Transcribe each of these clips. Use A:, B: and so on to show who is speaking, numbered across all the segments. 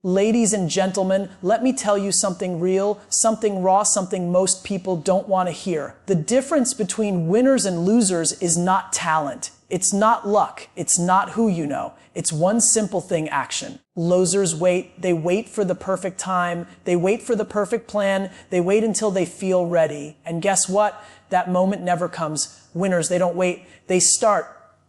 A: Ladies and gentlemen, let me tell you something real, something raw, something most people don't want to hear. The difference between winners and losers is not talent. It's not luck. It's not who you know. It's one simple thing: action. Losers wait. They wait for the perfect time. They wait for the perfect plan. They wait until they feel ready. And guess what? That moment never comes. Winners, they don't wait. They start.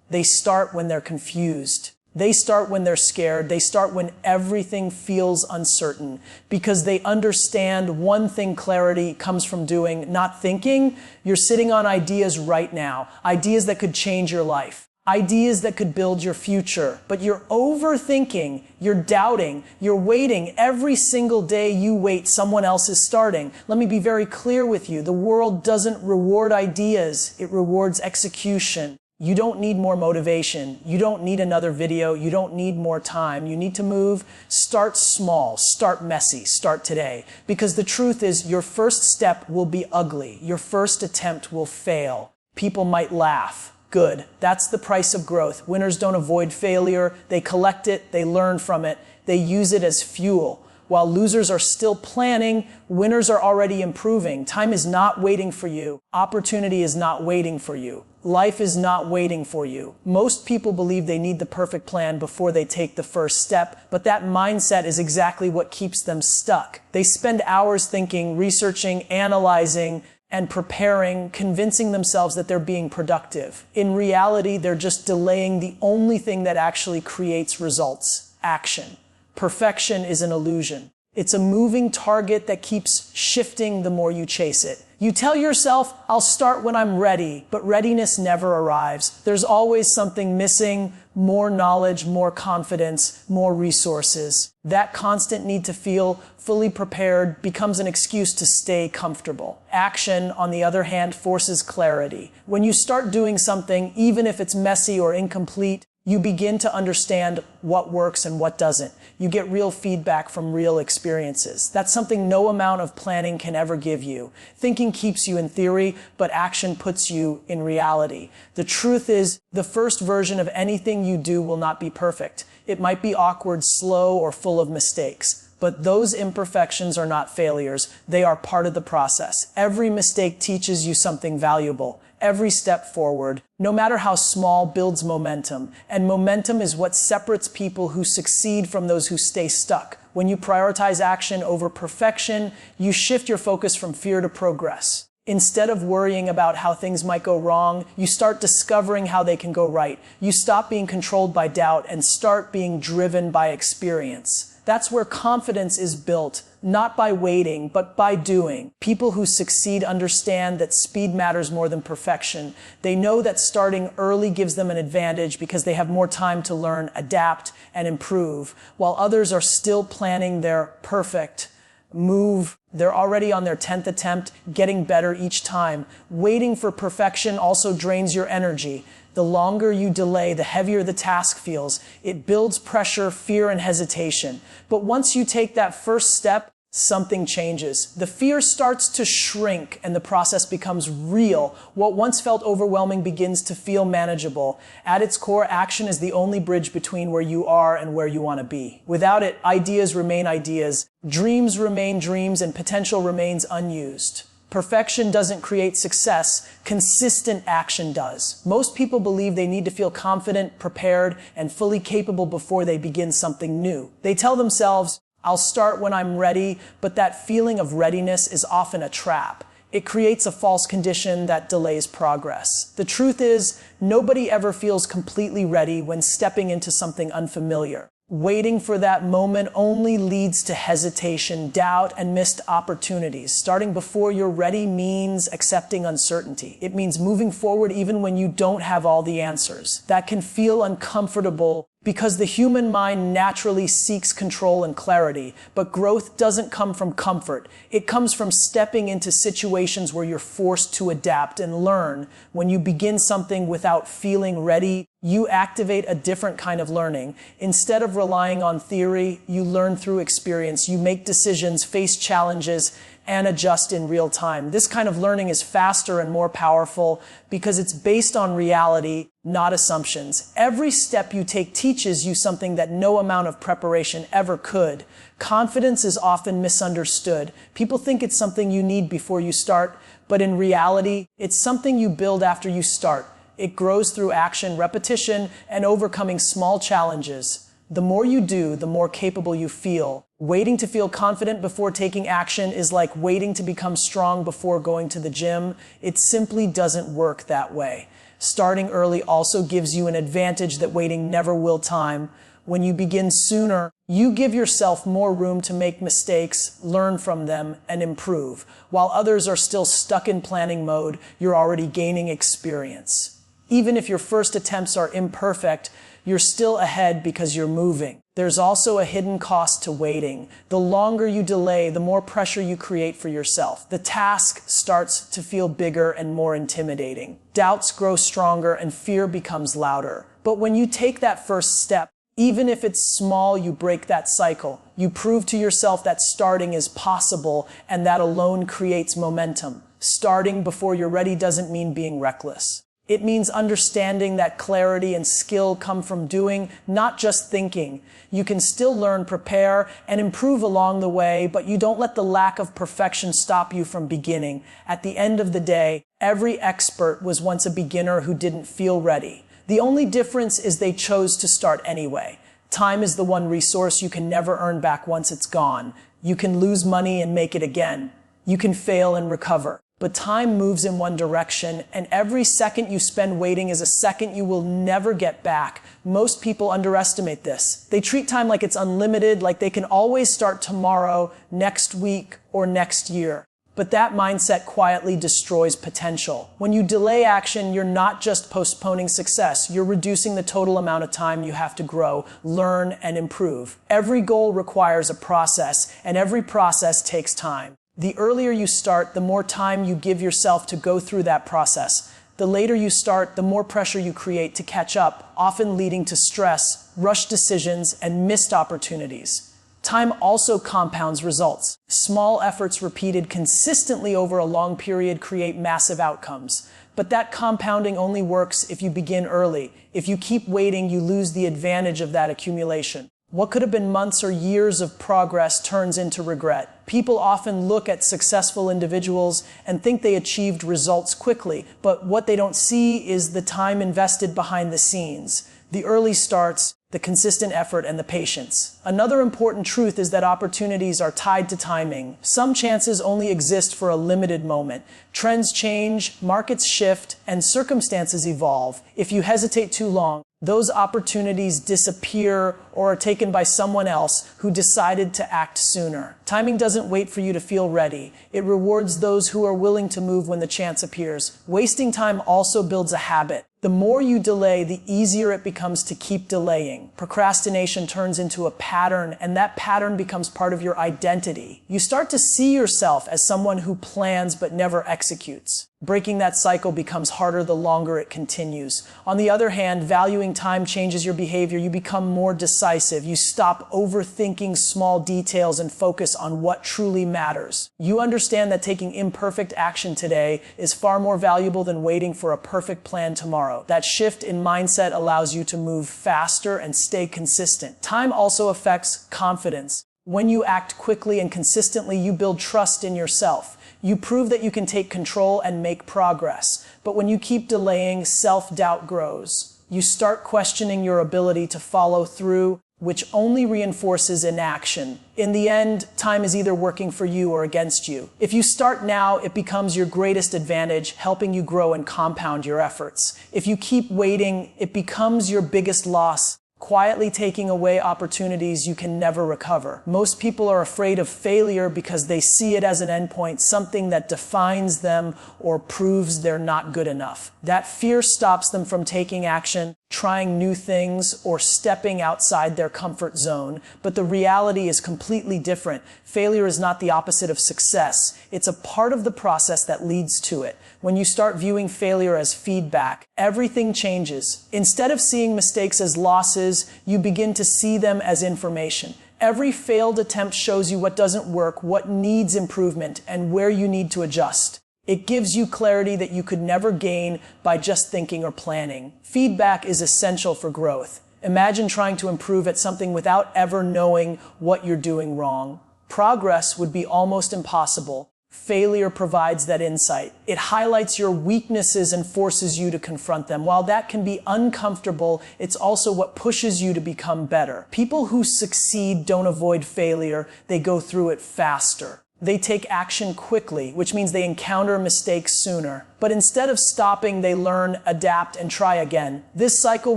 A: They start when they're confused. They start when they're scared. They start when everything feels uncertain, because they understand one thing: clarity comes from doing, not thinking. You're sitting on ideas right now, ideas that could change your life, ideas that could build your future, but you're overthinking, you're doubting, you're waiting. Every single day you wait, someone else is starting. Let me be very clear with you. The world doesn't reward ideas, it rewards execution. You don't need more motivation. You don't need another video. You don't need more time. You need to move. Start small. Start messy. Start today. Because the truth is, your first step will be ugly. Your first attempt will fail. People might laugh. Good. That's the price of growth. Winners don't avoid failure. They collect it. They learn from it. They use it as fuel. While losers are still planning, winners are already improving. Time is not waiting for you. Opportunity is not waiting for you. Life is not waiting for you. Most people believe they need the perfect plan before they take the first step, but that mindset is exactly what keeps them stuck. They spend hours thinking, researching, analyzing, and preparing, convincing themselves that they're being productive. In reality, they're just delaying the only thing that actually creates results: action. Perfection is an illusion. It's a moving target that keeps shifting the more you chase it. You tell yourself, I'll start when I'm ready, but readiness never arrives. There's always something missing: more knowledge, more confidence, more resources. That constant need to feel fully prepared becomes an excuse to stay comfortable. Action, on the other hand, forces clarity. When you start doing something, even if it's messy or incomplete, you begin to understand what works and what doesn't. You get real feedback from real experiences. That's something no amount of planning can ever give you. Thinking keeps you in theory, but action puts you in reality. The truth is, the first version of anything you do will not be perfect. It might be awkward, slow, or full of mistakes. But those imperfections are not failures. They are part of the process. Every mistake teaches you something valuable. Every step forward, no matter how small, builds momentum. And momentum is what separates people who succeed from those who stay stuck. When you prioritize action over perfection, you shift your focus from fear to progress. Instead of worrying about how things might go wrong, you start discovering how they can go right. You stop being controlled by doubt and start being driven by experience. That's where confidence is built, not by waiting, but by doing. People who succeed understand that speed matters more than perfection. They know that starting early gives them an advantage because they have more time to learn, adapt, and improve, while others are still planning their perfect move. They're already on their 10th attempt, getting better each time. Waiting for perfection also drains your energy. The longer you delay, the heavier the task feels. It builds pressure, fear, and hesitation. But once you take that first step, something changes. The fear starts to shrink and the process becomes real. What once felt overwhelming begins to feel manageable. At its core, action is the only bridge between where you are and where you want to be. Without it, ideas remain ideas, dreams remain dreams, and potential remains unused. Perfection doesn't create success. Consistent action does. Most people believe they need to feel confident, prepared, and fully capable before they begin something new. They tell themselves, I'll start when I'm ready, but that feeling of readiness is often a trap. It creates a false condition that delays progress. The truth is, nobody ever feels completely ready when stepping into something unfamiliar. Waiting for that moment only leads to hesitation, doubt, and missed opportunities. Starting before you're ready means accepting uncertainty. It means moving forward even when you don't have all the answers. That can feel uncomfortable because the human mind naturally seeks control and clarity, but growth doesn't come from comfort. It comes from stepping into situations where you're forced to adapt and learn. When you begin something without feeling ready, you activate a different kind of learning. Instead of relying on theory, you learn through experience. You make decisions, face challenges, and adjust in real time. This kind of learning is faster and more powerful because it's based on reality, not assumptions. Every step you take teaches you something that no amount of preparation ever could. Confidence is often misunderstood. People think it's something you need before you start, but in reality, it's something you build after you start. It grows through action, repetition, and overcoming small challenges. The more you do, the more capable you feel. Waiting to feel confident before taking action is like waiting to become strong before going to the gym. It simply doesn't work that way. Starting early also gives you an advantage that waiting never will time. When you begin sooner, you give yourself more room to make mistakes, learn from them, and improve. While others are still stuck in planning mode, you're already gaining experience. Even if your first attempts are imperfect, you're still ahead because you're moving. There's also a hidden cost to waiting. The longer you delay, the more pressure you create for yourself. The task starts to feel bigger and more intimidating. Doubts grow stronger and fear becomes louder. But when you take that first step, even if it's small, you break that cycle. You prove to yourself that starting is possible, and that alone creates momentum. Starting before you're ready doesn't mean being reckless. It means understanding that clarity and skill come from doing, not just thinking. You can still learn, prepare, and improve along the way, but you don't let the lack of perfection stop you from beginning. At the end of the day, every expert was once a beginner who didn't feel ready. The only difference is they chose to start anyway. Time is the one resource you can never earn back once it's gone. You can lose money and make it again. You can fail and recover. But time moves in one direction, and every second you spend waiting is a second you will never get back. Most people underestimate this. They treat time like it's unlimited, like they can always start tomorrow, next week, or next year. But that mindset quietly destroys potential. When you delay action, you're not just postponing success. You're reducing the total amount of time you have to grow, learn, and improve. Every goal requires a process, and every process takes time. The earlier you start, the more time you give yourself to go through that process. The later you start, the more pressure you create to catch up, often leading to stress, rushed decisions, and missed opportunities. Time also compounds results. Small efforts repeated consistently over a long period create massive outcomes. But that compounding only works if you begin early. If you keep waiting, you lose the advantage of that accumulation. What could have been months or years of progress turns into regret. People often look at successful individuals and think they achieved results quickly, but what they don't see is the time invested behind the scenes, the early starts, the consistent effort, and the patience. Another important truth is that opportunities are tied to timing. Some chances only exist for a limited moment. Trends change, markets shift, and circumstances evolve. If you hesitate too long, those opportunities disappear or are taken by someone else who decided to act sooner. Timing doesn't wait for you to feel ready. It rewards those who are willing to move when the chance appears. Wasting time also builds a habit. The more you delay, the easier it becomes to keep delaying. Procrastination turns into a pattern, and that pattern becomes part of your identity. You start to see yourself as someone who plans but never executes. Breaking that cycle becomes harder the longer it continues. On the other hand, valuing time changes your behavior. You become more decisive. You stop overthinking small details and focus on what truly matters. You understand that taking imperfect action today is far more valuable than waiting for a perfect plan tomorrow. That shift in mindset allows you to move faster and stay consistent. Time also affects confidence. When you act quickly and consistently, you build trust in yourself. You prove that you can take control and make progress. But when you keep delaying, self-doubt grows. You start questioning your ability to follow through, which only reinforces inaction. In the end, time is either working for you or against you. If you start now, it becomes your greatest advantage, helping you grow and compound your efforts. If you keep waiting, it becomes your biggest loss, quietly taking away opportunities you can never recover. Most people are afraid of failure because they see it as an endpoint, something that defines them or proves they're not good enough. That fear stops them from taking action, trying new things, or stepping outside their comfort zone. But the reality is completely different. Failure is not the opposite of success. It's a part of the process that leads to it. When you start viewing failure as feedback, everything changes. Instead of seeing mistakes as losses, you begin to see them as information. Every failed attempt shows you what doesn't work, what needs improvement, and where you need to adjust. It gives you clarity that you could never gain by just thinking or planning. Feedback is essential for growth. Imagine trying to improve at something without ever knowing what you're doing wrong. Progress would be almost impossible. Failure provides that insight. It highlights your weaknesses and forces you to confront them. While that can be uncomfortable, it's also what pushes you to become better. People who succeed don't avoid failure, they go through it faster. They take action quickly, which means they encounter mistakes sooner. But instead of stopping, they learn, adapt, and try again. This cycle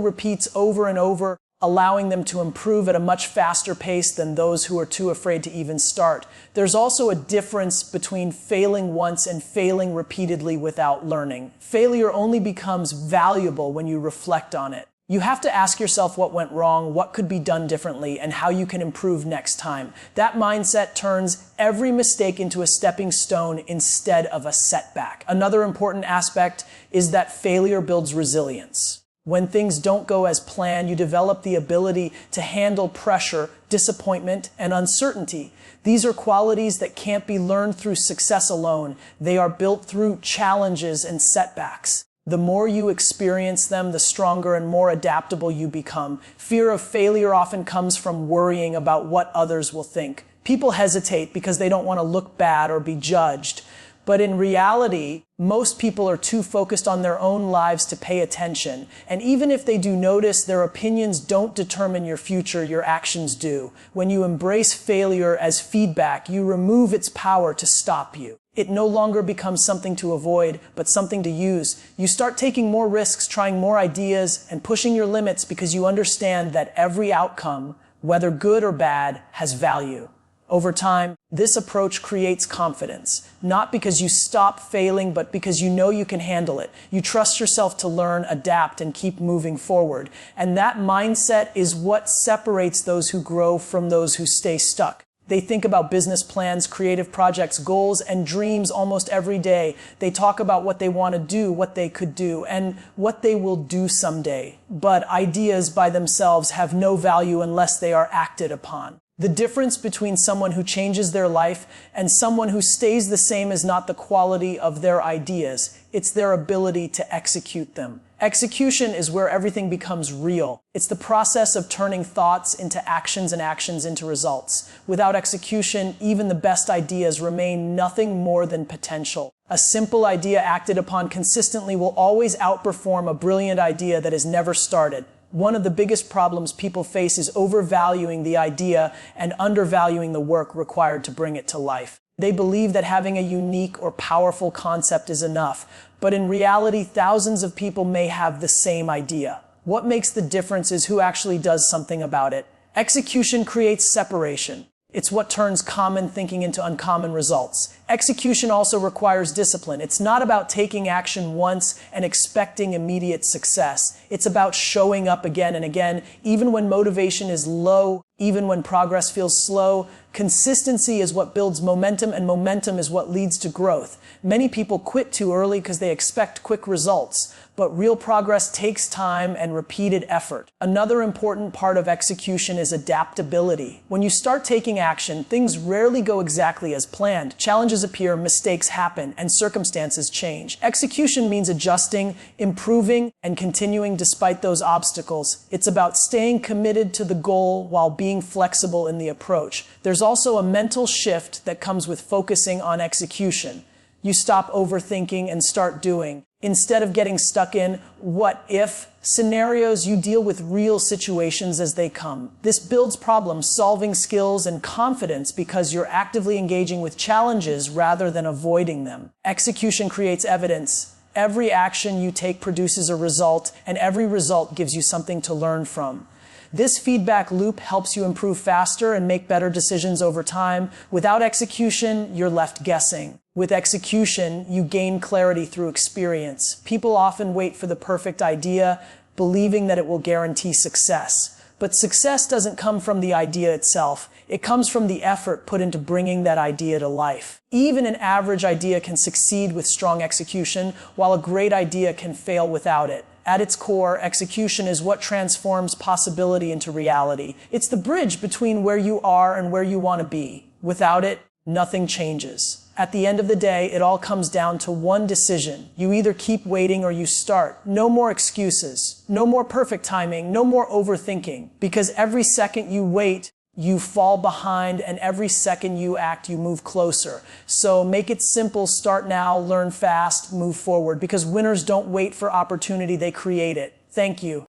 A: repeats over and over, allowing them to improve at a much faster pace than those who are too afraid to even start. There's also a difference between failing once and failing repeatedly without learning. Failure only becomes valuable when you reflect on it. You have to ask yourself what went wrong, what could be done differently, and how you can improve next time. That mindset turns every mistake into a stepping stone instead of a setback. Another important aspect is that failure builds resilience. When things don't go as planned, you develop the ability to handle pressure, disappointment, and uncertainty. These are qualities that can't be learned through success alone. They are built through challenges and setbacks. The more you experience them, the stronger and more adaptable you become. Fear of failure often comes from worrying about what others will think. People hesitate because they don't want to look bad or be judged. But in reality, most people are too focused on their own lives to pay attention. And even if they do notice, their opinions don't determine your future, your actions do. When you embrace failure as feedback, you remove its power to stop you. It no longer becomes something to avoid, but something to use. You start taking more risks, trying more ideas, and pushing your limits because you understand that every outcome, whether good or bad, has value. Over time, this approach creates confidence, not because you stop failing, but because you know you can handle it. You trust yourself to learn, adapt, and keep moving forward. And that mindset is what separates those who grow from those who stay stuck. They think about business plans, creative projects, goals, and dreams almost every day. They talk about what they want to do, what they could do, and what they will do someday. But ideas by themselves have no value unless they are acted upon. The difference between someone who changes their life and someone who stays the same is not the quality of their ideas. It's their ability to execute them. Execution is where everything becomes real. It's the process of turning thoughts into actions and actions into results. Without execution, even the best ideas remain nothing more than potential. A simple idea acted upon consistently will always outperform a brilliant idea that is never started. One of the biggest problems people face is overvaluing the idea and undervaluing the work required to bring it to life. They believe that having a unique or powerful concept is enough, but in reality, thousands of people may have the same idea. What makes the difference is who actually does something about it. Execution creates separation. It's what turns common thinking into uncommon results. Execution also requires discipline. It's not about taking action once and expecting immediate success. It's about showing up again and again, even when motivation is low, even when progress feels slow. Consistency is what builds momentum, and momentum is what leads to growth. Many people quit too early because they expect quick results, but real progress takes time and repeated effort. Another important part of execution is adaptability. When you start taking action, things rarely go exactly as planned. Challenges appear, mistakes happen, and circumstances change. Execution means adjusting, improving, and continuing despite those obstacles. It's about staying committed to the goal while being flexible in the approach. There's also a mental shift that comes with focusing on execution. You stop overthinking and start doing. Instead of getting stuck in what-if scenarios, you deal with real situations as they come. This builds problem-solving skills and confidence because you're actively engaging with challenges rather than avoiding them. Execution creates evidence. Every action you take produces a result, and every result gives you something to learn from. This feedback loop helps you improve faster and make better decisions over time. Without execution, you're left guessing. With execution, you gain clarity through experience. People often wait for the perfect idea, believing that it will guarantee success. But success doesn't come from the idea itself. It comes from the effort put into bringing that idea to life. Even an average idea can succeed with strong execution, while a great idea can fail without it. At its core, execution is what transforms possibility into reality. It's the bridge between where you are and where you want to be. Without it, nothing changes. At the end of the day, it all comes down to one decision. You either keep waiting or you start. No more excuses. No more perfect timing. No more overthinking. Because every second you wait, you fall behind, and every second you act, you move closer. So make it simple, start now, learn fast, move forward. Because winners don't wait for opportunity, they create it. Thank you.